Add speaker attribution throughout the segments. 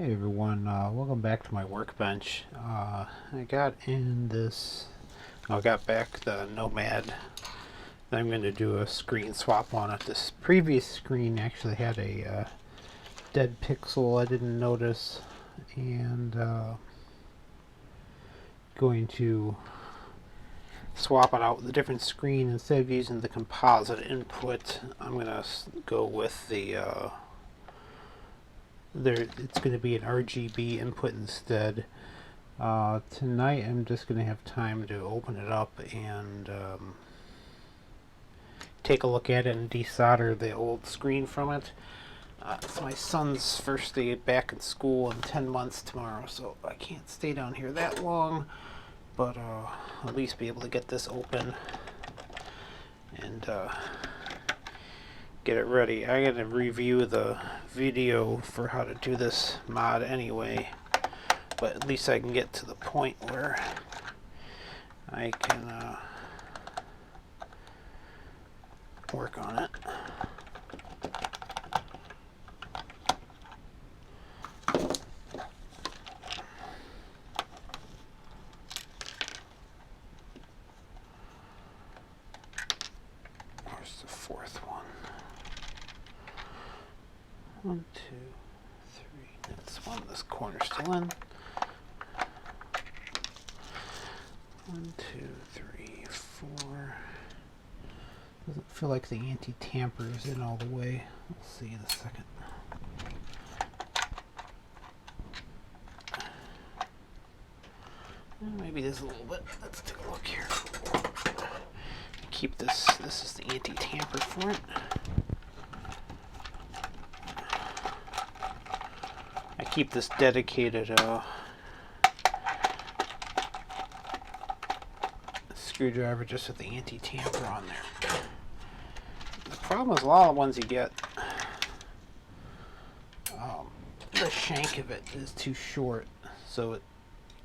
Speaker 1: Hey everyone, welcome back to my workbench. I got back the Nomad. I'm going to do a screen swap on it. This previous screen actually had a dead pixel I didn't notice, and going to swap it out with a different screen. Instead of using the composite input, I'm going to go with the it's going to be an RGB input instead. Tonight I'm just going to have time to open it up and take a look at it and desolder the old screen from it. It's my son's first day back in school in 10 months tomorrow, so I can't stay down here that long, but at least be able to get this open and get it ready. I gotta review the video for how to do this mod anyway, but at least I can get to the point where I can work on it. Where's the fourth one? 1, 2, 3. That's one. This corner's still in. 1, 2, 3, 4. Doesn't feel like the anti-tamper is in all the way. We'll see in a second. Maybe there's a little bit. Let's take a look here. Keep this. This is the anti-tamper for it. I keep this dedicated screwdriver just with the anti-tamper on there. The problem is a lot of the ones you get, the shank of it is too short, so it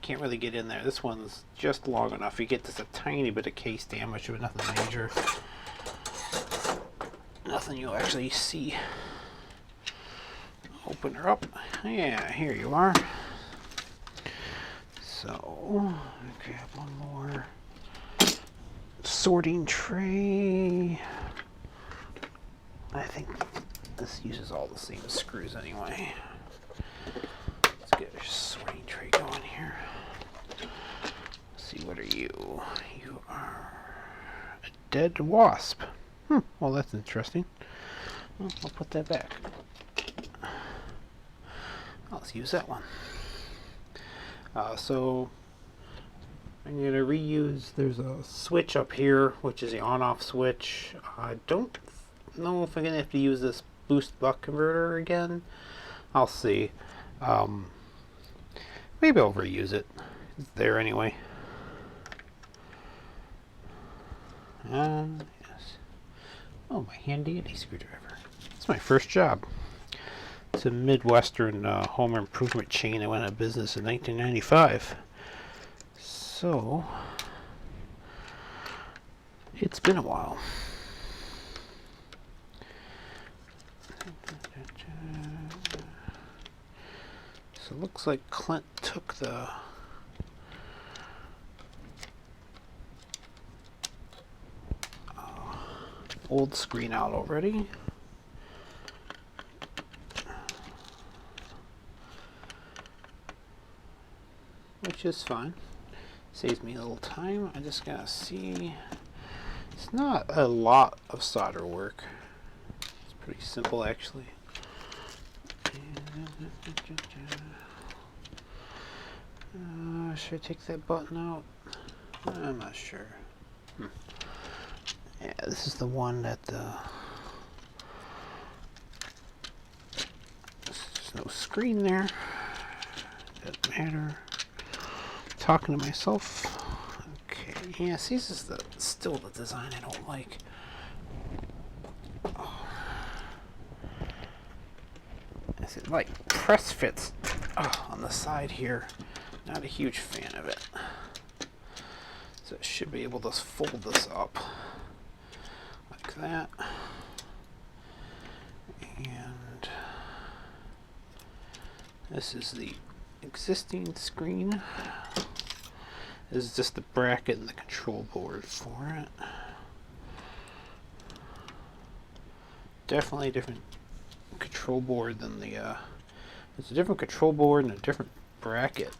Speaker 1: can't really get in there. This one's just long enough. You get just a tiny bit of case damage, but nothing major. Nothing you'll actually see. Open her up. Yeah, here you are. So, grab one more sorting tray. I think this uses all the same screws anyway. Let's get a sorting tray going here. Let's see, what are you? You are a dead wasp. Well, that's interesting. Well, I'll put that back. Let's use that one. So I'm going to reuse, there's a switch up here, which is the on-off switch. I don't know if I'm going to have to use this boost buck converter again. I'll see. Maybe I'll reuse it. It's there anyway. Yes. Oh, my handy screwdriver. It's my first job. It's a Midwestern home improvement chain that went out of business in 1995. So, it's been a while. So it looks like Clint took the old screen out already. Which is fine. Saves me a little time. I just gotta see. It's not a lot of solder work. It's pretty simple actually. Should I take that button out? I'm not sure. Yeah, this is the one that there's no screen there. Doesn't matter. Talking to myself. Okay, yeah, see, this is still the design I don't like. Is it like press fits on the side here? Not a huge fan of it. So it should be able to fold this up like that. And This is the existing screen. This is just the bracket and the control board for it. Definitely a different control board than the it's a different control board and a different bracket.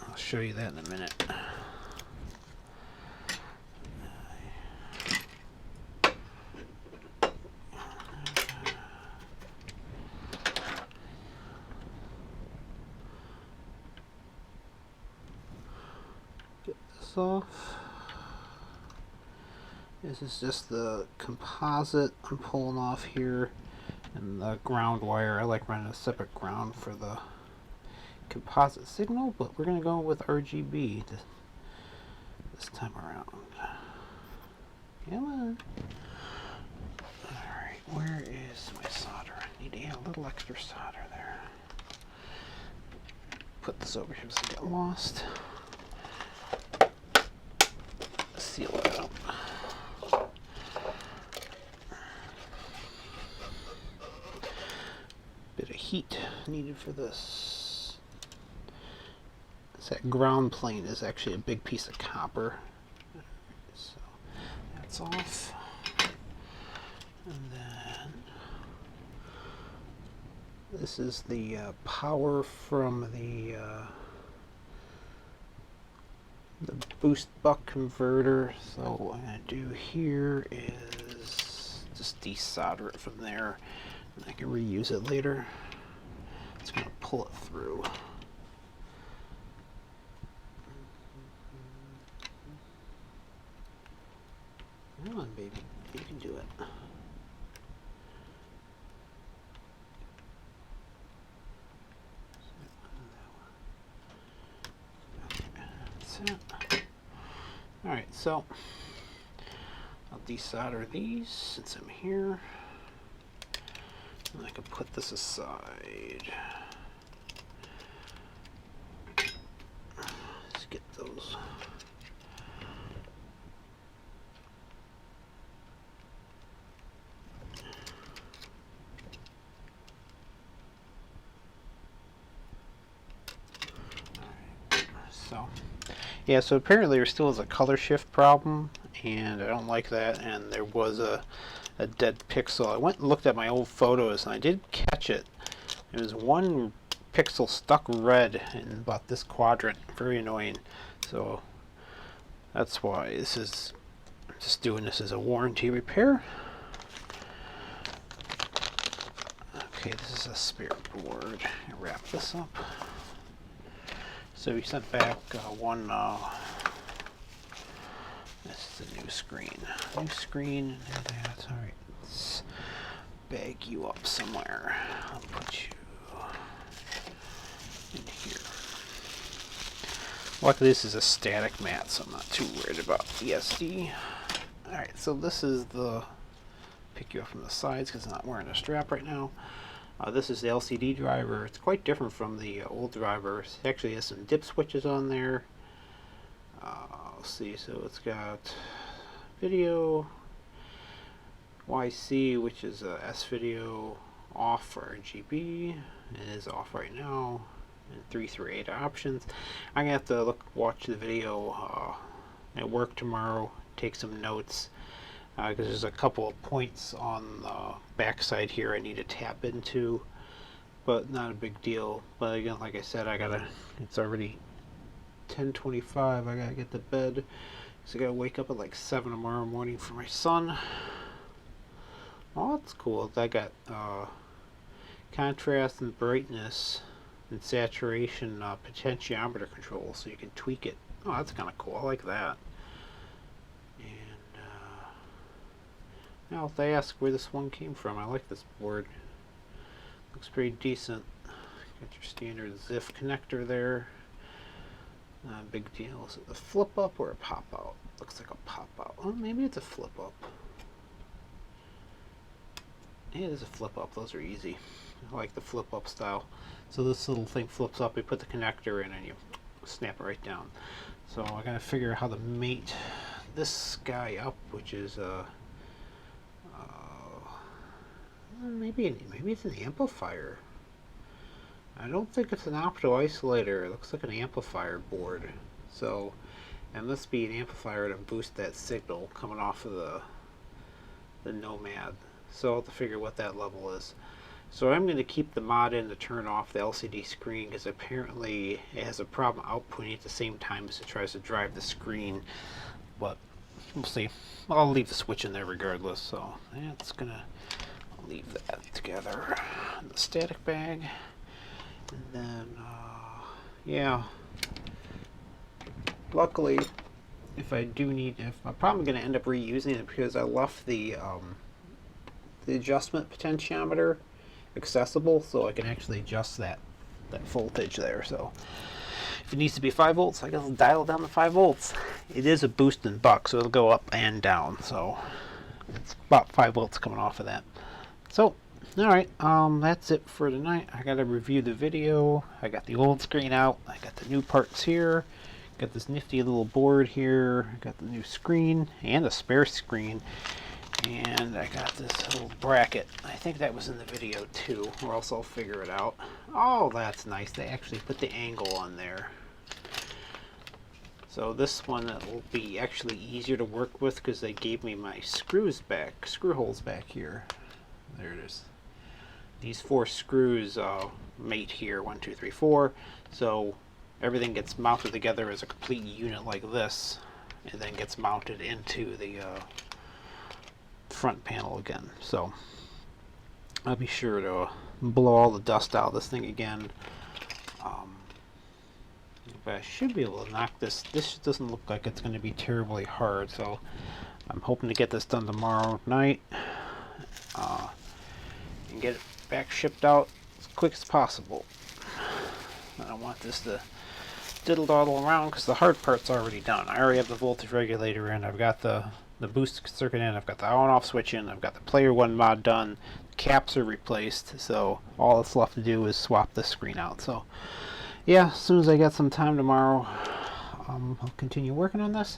Speaker 1: I'll show you that in a minute. Get this off. This is just the composite I'm pulling off here, and the ground wire. I like running a separate ground for the composite signal, but we're going to go with RGB this time around. Come on. Alright, where is my solder? I need to add a little extra solder there. Put this over here so I get lost. Seal it up. Bit of heat needed for this. That ground plane is actually a big piece of copper. So that's off. And then this is the power from the boost buck converter. So what I'm going to do here is just desolder it from there, and I can reuse it later. It's going to pull it through. Come on, baby. You can do it. That's it. Alright, so I'll desolder these since I'm here. And I can put this aside. Let's get those. So, yeah, so apparently there still is a color shift problem, and I don't like that, and there was a dead pixel. I went and looked at my old photos, and I did catch it. There was one pixel stuck red in about this quadrant. Very annoying. So that's why this is, I'm just doing this as a warranty repair. Okay, this is a spare board. I'll wrap this up. So we sent back one, this is a new screen. New screen, and that. Alright, let's bag you up somewhere. I'll put you in here. Luckily this is a static mat, so I'm not too worried about ESD. Alright, so this is the, pick you up from the sides because I'm not wearing a strap right now. This is the LCD driver. It's quite different from the old driver. It actually has some dip switches on there. Let's see, so it's got video, YC, which is S video, off for RGB. It is off right now. And 3 through 8 options. I'm gonna have to watch the video at work tomorrow, take some notes. Because there's a couple of points on the backside here I need to tap into, but not a big deal. But again, like I said, it's already 10:25. I gotta get to bed, so I gotta wake up at like 7 tomorrow morning for my son. Oh, that's cool. I got contrast and brightness and saturation potentiometer control, so you can tweak it. Oh, that's kind of cool. I like that. Now, if they ask where this one came from, I like this board. Looks pretty decent. Got your standard ZIF connector there. Not a big deal. Is it a flip up or a pop out? Looks like a pop out. Oh, maybe it's a flip up. Yeah, it is a flip up. Those are easy. I like the flip up style. So this little thing flips up. You put the connector in and you snap it right down. So I gotta figure out how to mate this guy up, which is maybe it's an amplifier. I don't think it's an opto isolator. It looks like an amplifier board. So it must be an amplifier to boost that signal coming off of the Nomad. So I'll have to figure what that level is. So I'm going to keep the mod in to turn off the LCD screen because apparently it has a problem outputting at the same time as it tries to drive the screen. But we'll see. I'll leave the switch in there regardless. So that's gonna leave that together in the static bag. And then, yeah. Luckily, if I do need, I'm probably going to end up reusing it because I left the adjustment potentiometer accessible, so I can actually adjust that voltage there. So if it needs to be 5 volts, I can dial down to 5 volts. It is a boost and buck, so it'll go up and down. So it's about 5 volts coming off of that. So alright, that's it for tonight. I gotta review the video. I got the old screen out. I got the new parts here. Got this nifty little board here. I got the new screen and a spare screen. And I got this little bracket. I think that was in the video too, or else I'll figure it out. Oh, that's nice. They actually put the angle on there. So this one will be actually easier to work with because they gave me my screw holes back here. There it is. These 4 screws mate here, 1, 2, 3, 4. So everything gets mounted together as a complete unit like this, and then gets mounted into the front panel again. So I'll be sure to blow all the dust out of this thing again. But I should be able to knock this. This doesn't look like it's going to be terribly hard, so I'm hoping to get this done tomorrow night and get it back shipped out as quick as possible. I don't want this to diddle-daddle around because the hard part's already done. I already have the voltage regulator in. I've got the boost circuit in. I've got the on-off switch in. I've got the player 1 mod done. The caps are replaced. So all that's left to do is swap this screen out. So yeah, as soon as I get some time tomorrow, I'll continue working on this.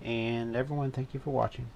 Speaker 1: And everyone, thank you for watching.